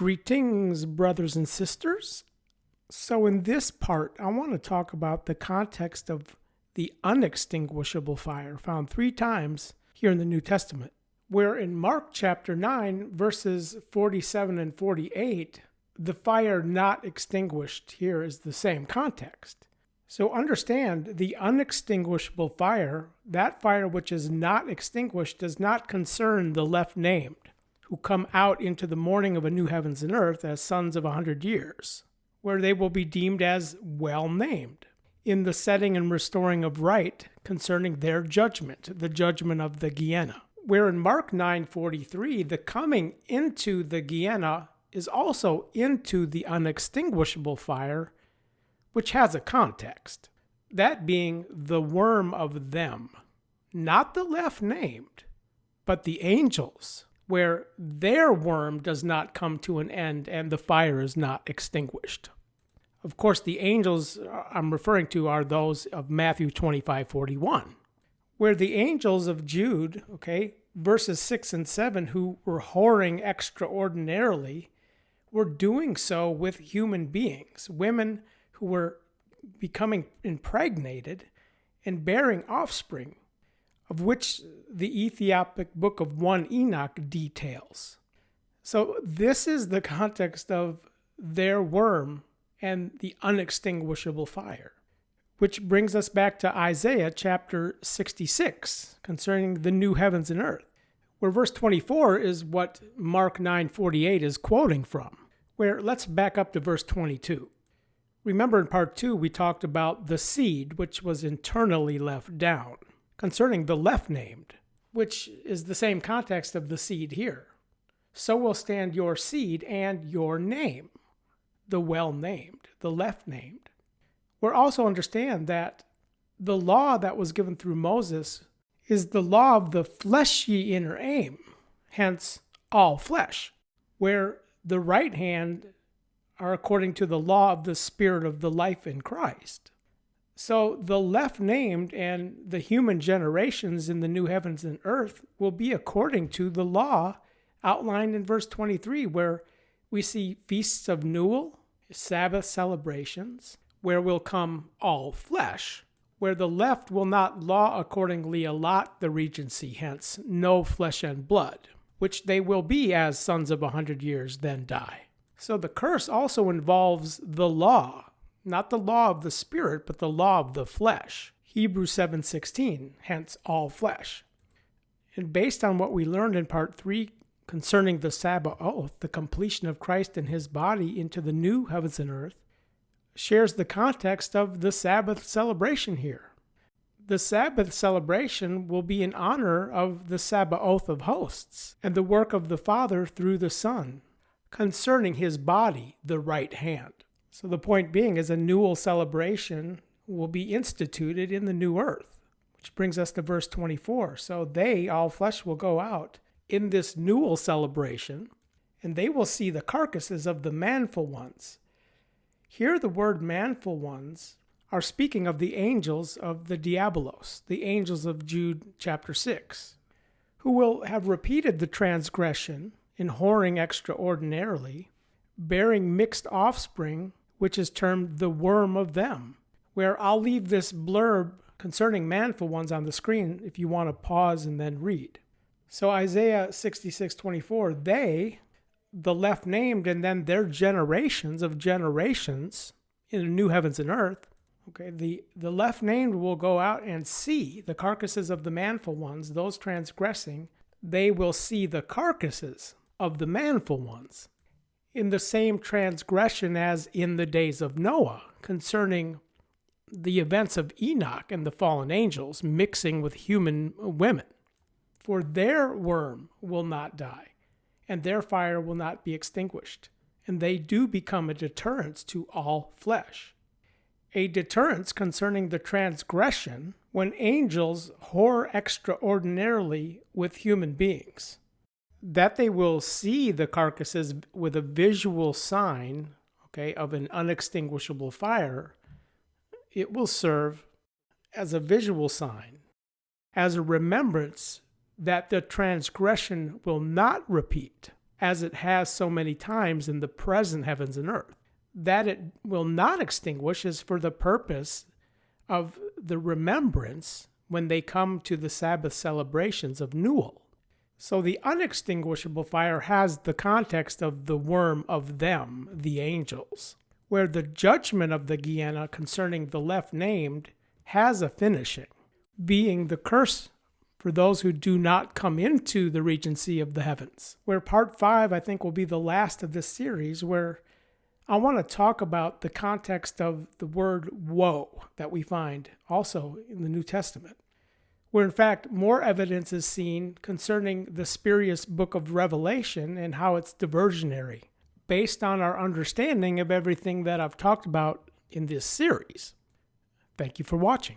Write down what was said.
Greetings, brothers and sisters. So in this part, I want to talk about the context of the unextinguishable fire found 3 times here in the New Testament, where in Mark chapter 9, verses 47 and 48, the fire not extinguished here is the same context. So understand the unextinguishable fire, that fire which is not extinguished, does not concern the left named, who come out into the morning of a new heavens and earth as sons of 100 years, where they will be deemed as well named, in the setting and restoring of right concerning their judgment, the judgment of the Gehenna. Where in Mark 9:43, the coming into the Gehenna is also into the unextinguishable fire, which has a context, that being the worm of them, not the left named, but the angels, where their worm does not come to an end and the fire is not extinguished. Of course, the angels I'm referring to are those of Matthew 25:41, where the angels of Jude, verses 6 and 7, who were whoring extraordinarily, were doing so with human beings, women who were becoming impregnated and bearing offspring, of which the Ethiopic book of 1 Enoch details. So this is the context of their worm and the unextinguishable fire, which brings us back to Isaiah chapter 66 concerning the new heavens and earth, where verse 24 is what Mark 9:48 is quoting from, where let's back up to verse 22. Remember in part 2 we talked about the seed which was internally left down, concerning the left named, which is the same context of the seed here. So will stand your seed and your name, the well named, the left named. We'll also understand that the law that was given through Moses is the law of the fleshy inner aim, hence all flesh, where the right hand are according to the law of the spirit of the life in Christ. So the left named and the human generations in the new heavens and earth will be according to the law outlined in verse 23, where we see feasts of Newell, Sabbath celebrations, where will come all flesh, where the left will not law accordingly allot the regency, hence no flesh and blood, which they will be as sons of 100 years, then die. So the curse also involves the law, not the law of the spirit, but the law of the flesh. Hebrews 7:16, hence all flesh. And based on what we learned in part 3 concerning the Sabbath oath, the completion of Christ and his body into the new heavens and earth, shares the context of the Sabbath celebration here. The Sabbath celebration will be in honor of the Sabbath oath of hosts and the work of the Father through the Son concerning his body, the right hand. So the point being is a Newell celebration will be instituted in the new earth, which brings us to verse 24. So they, all flesh, will go out in this Newell celebration, and they will see the carcasses of the manful ones. Here the word manful ones are speaking of the angels of the diabolos, the angels of Jude chapter 6, who will have repeated the transgression in whoring extraordinarily, bearing mixed offspring, which is termed the worm of them, where I'll leave this blurb concerning manful ones on the screen if you want to pause and then read. So Isaiah 66:24, they, the left named, and then their generations of generations in the new heavens and earth, the left named will go out and see the carcasses of the manful ones, those transgressing, they will see the carcasses of the manful ones in the same transgression as in the days of Noah, concerning the events of Enoch and the fallen angels mixing with human women. For their worm will not die, and their fire will not be extinguished, and they do become a deterrence to all flesh. A deterrence concerning the transgression when angels whore extraordinarily with human beings, that they will see the carcasses with a visual sign, of an unextinguishable fire. It will serve as a visual sign, as a remembrance that the transgression will not repeat as it has so many times in the present heavens and earth. That it will not extinguish is for the purpose of the remembrance when they come to the Sabbath celebrations of Newell. So the unextinguishable fire has the context of the worm of them, the angels, where the judgment of the Gehenna concerning the left named has a finishing, being the curse for those who do not come into the regency of the heavens, where part 5, I think, will be the last of this series, where I want to talk about the context of the word woe that we find also in the New Testament, where in fact more evidence is seen concerning the spurious book of Revelation and how it's diversionary, based on our understanding of everything that I've talked about in this series. Thank you for watching.